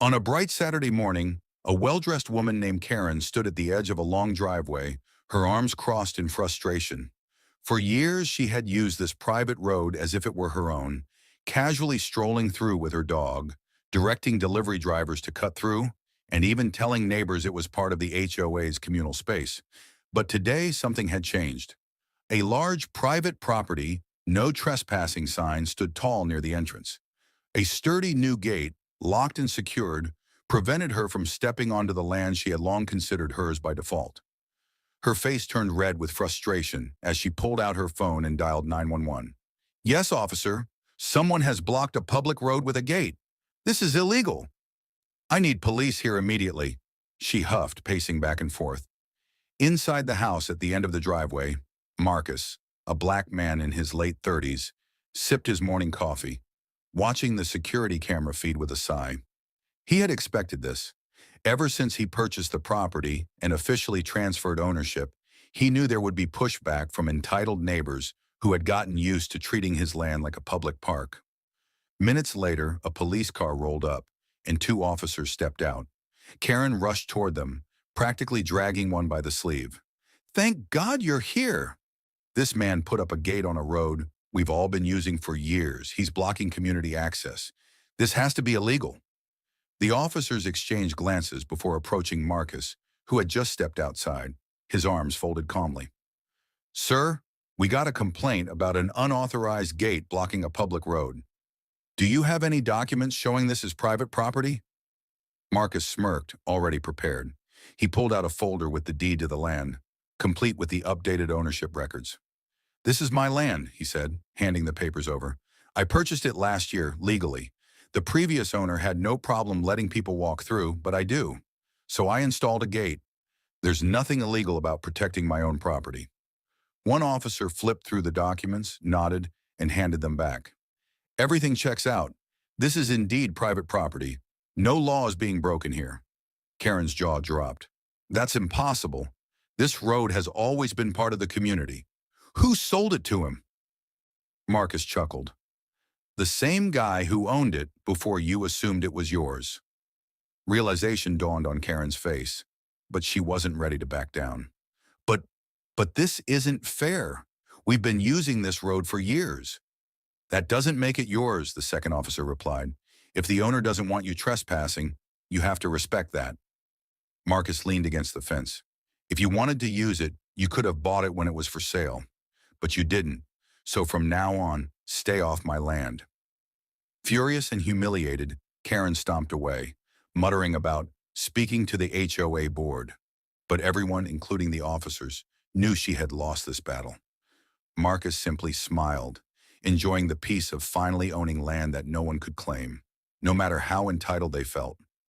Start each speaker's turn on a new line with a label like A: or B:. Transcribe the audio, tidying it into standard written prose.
A: On a bright Saturday morning, a well-dressed woman named Karen stood at the edge of a long driveway, her arms crossed in frustration. For years, she had used this private road as if it were her own, casually strolling through with her dog, directing delivery drivers to cut through, and even telling neighbors it was part of the HOA's communal space. But today, something had changed. A large private property, no trespassing sign stood tall near the entrance. A sturdy new gate, locked and secured, prevented her from stepping onto the land she had long considered hers by default. Her face turned red with frustration as she pulled out her phone and dialed 911. "Yes, officer. Someone has blocked a public road with a gate. This is illegal. I need police here immediately," she huffed, pacing back and forth. Inside the house at the end of the driveway, Marcus, a black man in his late 30s, sipped his morning coffee, watching the security camera feed with a sigh. He had expected this. Ever since he purchased the property and officially transferred ownership, he knew there would be pushback from entitled neighbors who had gotten used to treating his land like a public park. Minutes later, a police car rolled up, and two officers stepped out. Karen rushed toward them, practically dragging one by the sleeve. "Thank God you're here." "This man put up a gate on a road we've all been using for years. He's blocking community access. This has to be illegal." The officers exchanged glances before approaching Marcus, who had just stepped outside, his arms folded calmly. "Sir, we got a complaint about an unauthorized gate blocking a public road. Do you have any documents showing this is private property?" Marcus smirked, already prepared. He pulled out a folder with the deed to the land, complete with the updated ownership records. "This is my land," he said, handing the papers over. "I purchased it last year, legally. The previous owner had no problem letting people walk through, but I do. So I installed a gate. There's nothing illegal about protecting my own property." One officer flipped through the documents, nodded, and handed them back. "Everything checks out. This is indeed private property. No law is being broken here." Karen's jaw dropped. "That's impossible. This road has always been part of the community. Who sold it to him?" Marcus chuckled. "The same guy who owned it before you assumed it was yours." Realization dawned on Karen's face, but she wasn't ready to back down. But, but this isn't fair. We've been using this road for years." "That doesn't make it yours," the second officer replied. "If the owner doesn't want you trespassing, you have to respect that." Marcus leaned against the fence. "If you wanted to use it, you could have bought it when it was for sale. But you didn't. So from now on, stay off my land." Furious and humiliated, Karen stomped away, muttering about speaking to the HOA board. But everyone, including the officers, knew she had lost this battle. Marcus simply smiled, enjoying the peace of finally owning land that no one could claim, no matter how entitled they felt.